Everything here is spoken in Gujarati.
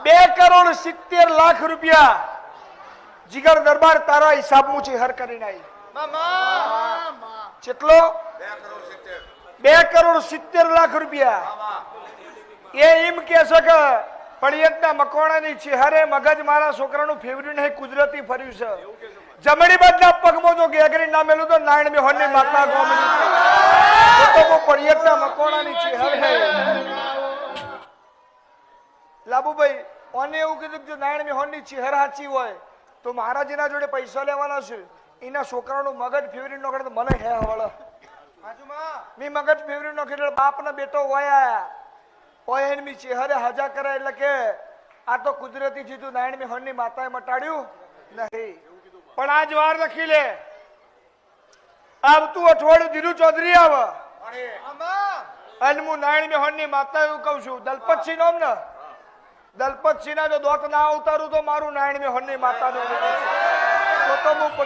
2,70,00,000 રૂપિયા જીગર દરબાર તારા હિસાબ મુચી હર કરીને આવી કેટલો 2,70,00,000 રૂપિયા એ એમ કે છે કે પડિયતના મકોણાની ચહેરે મગજ મારા છોકરાનું ફેવરિટ નહીં કુદરતી ફર્યું છે જમણી બાજુના પગમાં જો ગેગરી ના મેલું તો નારાયણ મેહોરની માતા ગોમની તો પડિયતના મકોણાની ચહેર હે લાબુભાઈ ઓને એવું કીધું કે નારાયણ મેહોરની ચહેર સાચી હોય તો મહારાજીના જોડે પૈસા લેવાના છે એના છોકરાનું મગજ ફેવરિટ નો કરે તો મને હે હવળ મી મગજ ફેવરિટ નો કરે બાપના બેટો વાયા ઓય એની ચહેરે હાજા કરે એટલે કે આ તો કુદરતી જીતું નારાયણ મેહોરની માતાએ મટાડ્યું નહીં પણ આજ વાર લખી લે આવતું અઠવાડિયું દીધું ચૌધરી આવે અને હું નારાયણ મેહોરની માતા એવું કઉ છું દલપતસિંહ નામ ને દલપતસિંહ ના જો દોત ના ઉતારું તો મારું નારાયણ મેહોરની માતા નું